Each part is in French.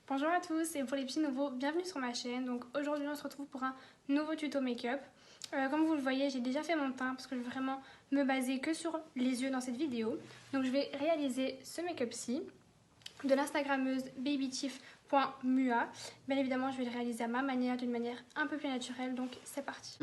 Bonjour à tous et pour les petits nouveaux, bienvenue sur ma chaîne. Donc aujourd'hui on se retrouve pour un nouveau tuto make-up. Comme vous le voyez, j'ai déjà fait mon teint parce que je vais vraiment me baser que sur les yeux dans cette vidéo. Donc je vais réaliser ce make-up-ci de l'instagrammeuse babytiff.mua. Bien évidemment, je vais le réaliser à ma manière, d'une manière un peu plus naturelle, donc c'est parti.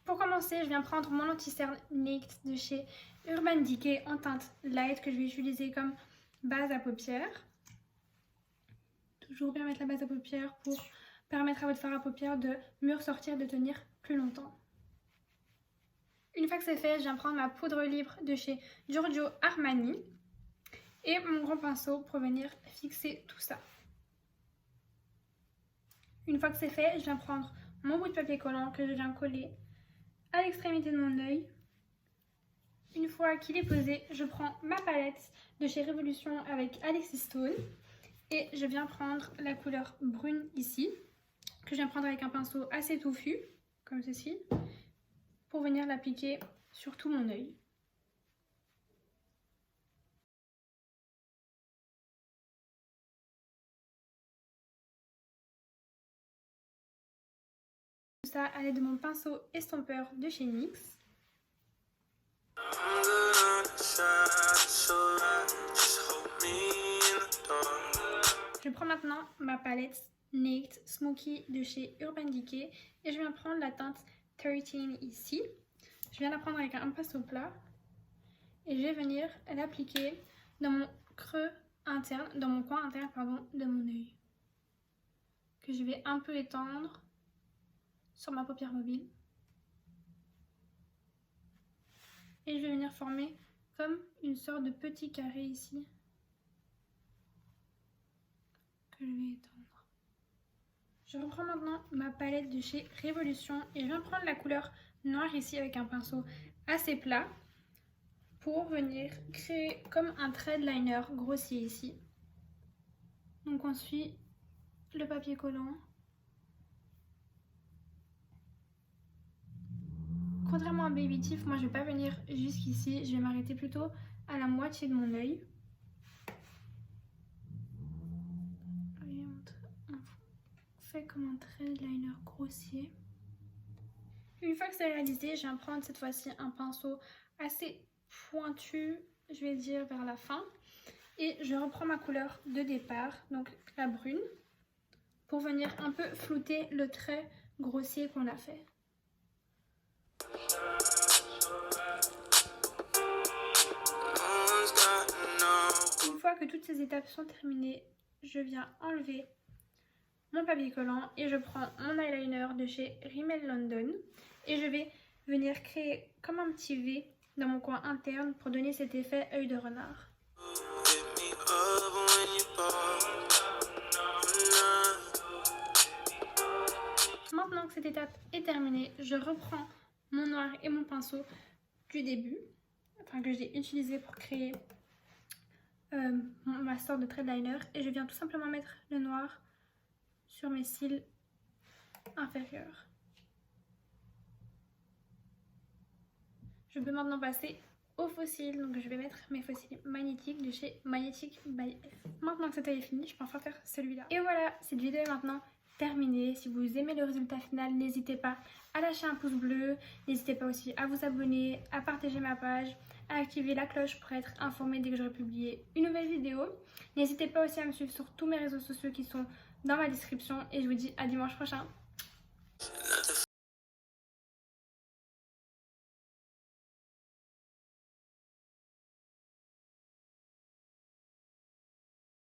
Pour commencer, je viens prendre mon anti-cerne Naked de chez Urban Decay en teinte light que je vais utiliser comme base à paupières. Toujours bien mettre la base à paupières pour permettre à votre fard à paupières de mieux ressortir, de tenir plus longtemps. Une fois que c'est fait, je viens prendre ma poudre libre de chez Giorgio Armani et mon grand pinceau pour venir fixer tout ça. Une fois que c'est fait, je viens prendre mon bout de papier collant que je viens coller à l'extrémité de mon œil. Une fois qu'il est posé, je prends ma palette de chez Révolution avec Alexis Stone et je viens prendre la couleur brune ici, que je viens prendre avec un pinceau assez touffu, comme ceci, pour venir l'appliquer sur tout mon œil. Tout ça à l'aide de mon pinceau estompeur de chez NYX. Je prends maintenant ma palette Naked Smoky de chez Urban Decay et je viens prendre la teinte 13 ici. Je viens la prendre avec un pinceau plat et je vais venir l'appliquer dans mon creux interne, dans mon coin interne pardon, de mon œil, que je vais un peu étendre sur ma paupière mobile. Et je vais venir former comme une sorte de petit carré ici, que je vais étendre. Je reprends maintenant ma palette de chez Révolution et je viens prendre la couleur noire ici avec un pinceau assez plat pour venir créer comme un thread liner grossier ici. Donc on suit le papier collant. Contrairement à Baby Tiff, moi je vais pas venir jusqu'ici, je vais m'arrêter plutôt à la moitié de mon œil. On fait comme un thread liner grossier. Une fois que c'est réalisé, je viens prendre cette fois-ci un pinceau assez pointu, je vais dire vers la fin. Et je reprends ma couleur de départ, donc la brune, pour venir un peu flouter le trait grossier qu'on a fait. Une fois que toutes ces étapes sont terminées, je viens enlever mon papier collant et je prends mon eyeliner de chez Rimmel London et je vais venir créer comme un petit V dans mon coin interne pour donner cet effet œil de renard. Maintenant que cette étape est terminée, je reprends mon noir et mon pinceau du début, enfin que j'ai utilisé pour créer ma sorte de thread liner et je viens tout simplement mettre le noir sur mes cils inférieurs. Je peux maintenant passer aux faux cils, donc je vais mettre mes faux cils magnétiques de chez Magnetic by F. Maintenant que cet œil est fini, je peux enfin faire celui-là. Et voilà, cette vidéo est maintenant terminée. Si vous aimez le résultat final, n'hésitez pas à lâcher un pouce bleu, n'hésitez pas aussi à vous abonner, à partager ma page, à activer la cloche pour être informé dès que j'aurai publié une nouvelle vidéo. N'hésitez pas aussi à me suivre sur tous mes réseaux sociaux qui sont dans ma description et je vous dis à dimanche prochain.